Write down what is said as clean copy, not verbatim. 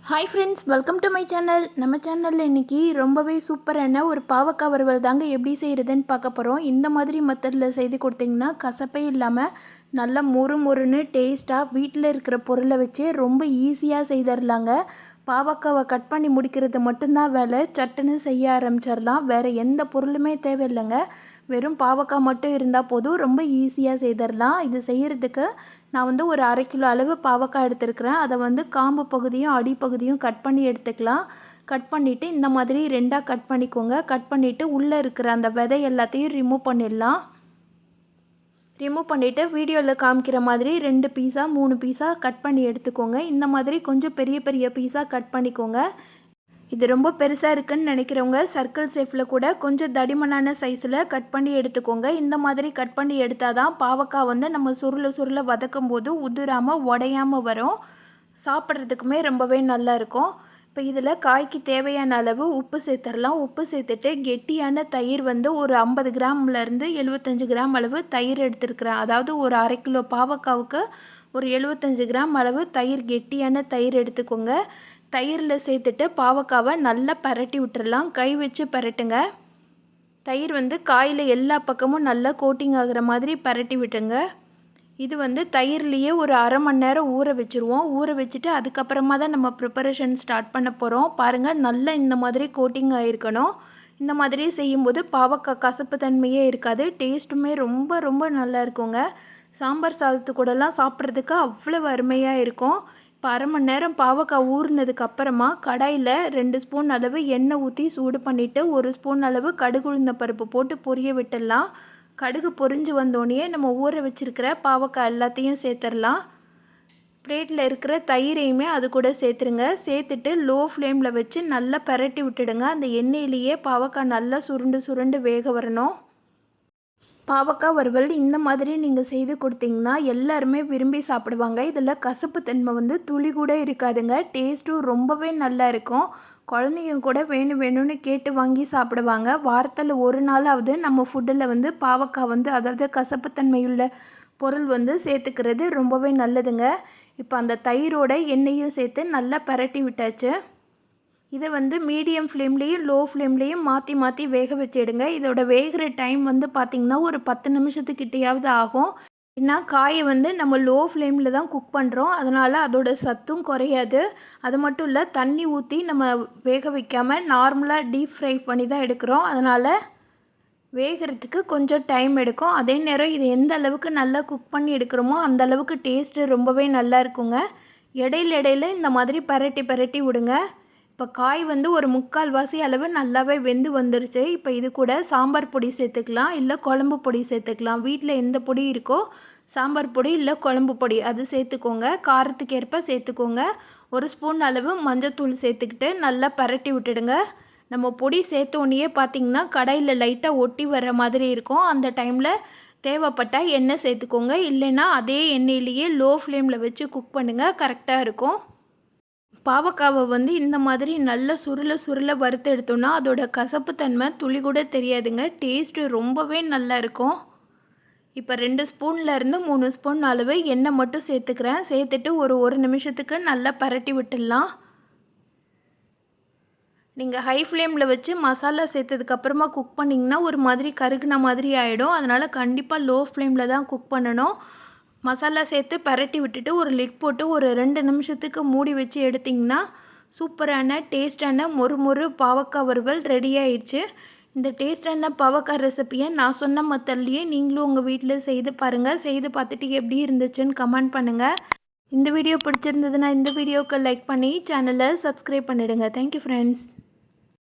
Hi friends, welcome to my channel. நம்ம சேனலில் இன்றைக்கி ரொம்பவே சூப்பரான ஒரு பாவக்காய் வறுவல் தாங்க எப்படி செய்கிறதுன்னு பார்க்க போகிறோம். இந்த மாதிரி மெத்தடில் செய்து கொடுத்தீங்கன்னா கசப்பே இல்லாமல் நல்லா மொறு மொறுன்னு டேஸ்ட்டாக வீட்டில் இருக்கிற பொருளை வச்சு ரொம்ப ஈஸியாக செய்திடலாங்க. பாவக்காவை கட் பண்ணி முடிக்கிறது மட்டும்தான் வேலை. சட்டுன்னு செய்ய ஆரம்பிச்சிடலாம். வேறு எந்த பொருளுமே தேவையில்லைங்க. வெறும் பாவக்காய் மட்டும் இருந்தால் போதும், ரொம்ப ஈஸியாக செய்திடலாம். இது செய்கிறதுக்கு நான் ஒரு 1/2 கிலோ அளவு பாவக்காய் எடுத்துருக்கிறேன். அதை காம்பு பகுதியும் அடிப்பகுதியும் கட் பண்ணி எடுத்துக்கலாம். கட் பண்ணிவிட்டு இந்த மாதிரி 2ஆக கட் பண்ணிக்கோங்க. கட் பண்ணிவிட்டு உள்ளே இருக்கிற அந்த விதை எல்லாத்தையும் ரிமூவ் பண்ணிடலாம். ரிமூவ் பண்ணிவிட்டு வீடியோவில் காமிக்கிற மாதிரி 2 பீஸாக 3 பீஸாக கட் பண்ணி எடுத்துக்கோங்க. இந்த மாதிரி கொஞ்சம் பெரிய பெரிய பீஸாக கட் பண்ணிக்கோங்க. இது ரொம்ப பெருசாக இருக்குன்னு நினைக்கிறவங்க சர்க்கிள் ஷேப்பில் கூட கொஞ்சம் தடிமனான சைஸில் கட் பண்ணி எடுத்துக்கோங்க. இந்த மாதிரி கட் பண்ணி எடுத்தால் தான் பாவக்காய் நம்ம சுருள வதக்கும் போது உதிராமல் உடையாமல் வரும். சாப்பிட்றதுக்குமே ரொம்பவே நல்லாயிருக்கும். இப்போ இதில் காய்க்கு தேவையான அளவு உப்பு சேர்த்துடலாம். உப்பு சேர்த்துட்டு கெட்டியான தயிர் ஒரு 50 கிராம்லேருந்து 75 கிராம் அளவு தயிர் எடுத்துருக்கிறேன். அதாவது ஒரு 1/2 கிலோ பாவக்காவுக்கு ஒரு 75 கிராம் அளவு தயிர், கெட்டியான தயிர் எடுத்துக்கோங்க. தயிரில் சேர்த்துட்டு பாவக்காவை நல்லா பரட்டி விட்டுறலாம். கை வச்சு பரட்டுங்க. தயிர் காயில் எல்லா பக்கமும் நல்லா கோட்டிங் ஆகிற மாதிரி பரட்டி விட்டுங்க. இது தயிர்லேயே ஒரு 1/2 மணி நேரம் ஊற வச்சுருவோம். ஊற வச்சுட்டு அதுக்கப்புறமா தான் நம்ம ப்ரிப்பரேஷன் ஸ்டார்ட் பண்ண போகிறோம். பாருங்கள், நல்லா இந்த மாதிரி கோட்டிங் ஆகிருக்கணும். இந்த மாதிரி செய்யும்போது பாவக்காய் கசப்பு தன்மையே இருக்காது. டேஸ்ட்டுமே ரொம்ப ரொம்ப நல்லா இருக்குங்க. சாம்பார் சாதத்து கூடலாம் சாப்பிட்றதுக்கு அவ்வளோ அருமையாக இருக்கும். இப்போ 1/2 மணி நேரம் பாவக்காய் ஊறினதுக்கு அப்புறமா கடாயில் 2 ஸ்பூன் அளவு எண்ணெய் ஊற்றி சூடு பண்ணிவிட்டு 1 ஸ்பூன் அளவு கடுகு உளுந்த பருப்பு போட்டு பொரிய விட்டுடலாம். கடுகு பொரிஞ்சு வந்தோடனே நம்ம ஊற வச்சுருக்கிற பாவக்காய் எல்லாத்தையும் சேர்த்துடலாம். பிளேட்டில் இருக்கிற தயிரையுமே அது கூட சேர்த்துருங்க. சேர்த்துட்டு லோ ஃப்ளேமில் வச்சு நல்லா பரட்டி விட்டுடுங்க. அந்த எண்ணெயிலேயே பாவக்காய் நல்லா சுருண்டு சுருண்டு வேக வரணும். பாவக்காய் வறுவல் இந்த மாதிரி நீங்கள் செய்து கொடுத்தீங்கன்னா எல்லாருமே விரும்பி சாப்பிடுவாங்க. இதில் கசப்பு தன்மை துளி கூட இருக்காதுங்க. டேஸ்ட்டும் ரொம்பவே நல்லா இருக்கும். குழந்தைங்க கூட வேணும்னு கேட்டு வாங்கி சாப்பிடுவாங்க. வாரத்தில் ஒரு நாளாவது நம்ம ஃபுட்டில் பாவக்காய் அதாவது கசப்புத்தன்மையுள்ள பொருள் சேர்த்துக்கிறது ரொம்பவே நல்லதுங்க. இப்போ அந்த தயிரோட எண்ணெயும் சேர்த்து நல்லா பரட்டி விட்டாச்சு. இதை மீடியம் ஃப்ளேம்லேயும் லோ ஃப்ளேம்லேயும் மாற்றி மாற்றி வேக வச்சிடுங்க. இதோட வேகிற டைம் பார்த்திங்கன்னா ஒரு 10 நிமிஷத்துக்கிட்டையாவது ஆகும். ஏன்னா காயை நம்ம லோ ஃப்ளேமில் தான் குக் பண்ணுறோம். அதனால் அதோட சத்தும் குறையாது. அது மட்டும் இல்லை, தண்ணி ஊற்றி நம்ம வேக வைக்காமல் நார்மலாக டீப் ஃப்ரை பண்ணி தான் எடுக்கிறோம். அதனால் வேகிறதுக்கு கொஞ்சம் டைம் எடுக்கும். அதே நேரம் இதை எந்த அளவுக்கு நல்லா குக் பண்ணி எடுக்கிறோமோ அந்த அளவுக்கு டேஸ்ட்டு ரொம்பவே நல்லா இருக்குங்க. இடையில இந்த மாதிரி பரட்டி பரட்டி விடுங்க. இப்போ காய் ஒரு 3/4 வாசி அளவு நல்லாவே வெந்து வந்துருச்சு. இப்போ இது கூட சாம்பார் பொடி சேர்த்துக்கலாம், இல்லை குழம்பு பொடி சேர்த்துக்கலாம். வீட்டில் எந்த பொடி இருக்கோ சாம்பார் பொடி இல்லை குழம்பு பொடி அது சேர்த்துக்கோங்க. காரத்துக்கு ஏற்ப சேர்த்துக்கோங்க. 1 ஸ்பூன் அளவு மஞ்சத்தூள் சேர்த்துக்கிட்டு நல்லா பரட்டி விட்டுடுங்க. நம்ம பொடி சேர்த்தோன்னே பார்த்திங்கன்னா கடாயில் லைட்டாக ஒட்டி வர்ற மாதிரி இருக்கும். அந்த டைமில் தேவைப்பட்டால் எண்ணெய் சேர்த்துக்கோங்க. இல்லைன்னா அதே எண்ணெயிலேயே லோ ஃப்ளேமில் வச்சு குக் பண்ணுங்கள், கரெக்டாக இருக்கும். பாவக்காவை இந்த மாதிரி நல்லா சுருள வறுத்து எடுத்தோன்னா அதோட கசப்பு தன்மை துளி கூட தெரியாதுங்க. டேஸ்ட்டு ரொம்பவே நல்லா இருக்கும். இப்போ 2 ஸ்பூன்லேருந்து 3 ஸ்பூன் அளவு எண்ணெய் மட்டும் சேர்த்துக்கிறேன். சேர்த்துட்டு ஒரு நிமிஷத்துக்கு நல்லா பரட்டி விட்டுடலாம். நீங்கள் ஹை ஃப்ளேமில் வச்சு மசாலா சேர்த்ததுக்கப்புறமா குக் பண்ணிங்கன்னா ஒரு மாதிரி கருகுன மாதிரி ஆகிடும். அதனால் கண்டிப்பாக லோ ஃப்ளேமில் தான் குக் பண்ணணும். மசாலா சேர்த்து பரட்டி விட்டுட்டு ஒரு லிட் போட்டு ஒரு 2 நிமிஷத்துக்கு மூடி வச்சு எடுத்திங்கன்னா சூப்பரான டேஸ்டான மொறு பாவக்காய் வறுவல் ரெடி ஆயிடுச்சு. இந்த டேஸ்டான பாவக்காய் ரெசிப்பியை நான் சொன்ன மெத்தட்லேயே நீங்களும் உங்கள் வீட்டில் செய்து பாருங்கள். செய்து பார்த்துட்டு எப்படி இருந்துச்சுன்னு கமெண்ட் பண்ணுங்கள். இந்த வீடியோ பிடிச்சிருந்ததுன்னா இந்த வீடியோவுக்கு லைக் பண்ணி சேனலை சப்ஸ்கிரைப் பண்ணிவிடுங்க. Thank you friends.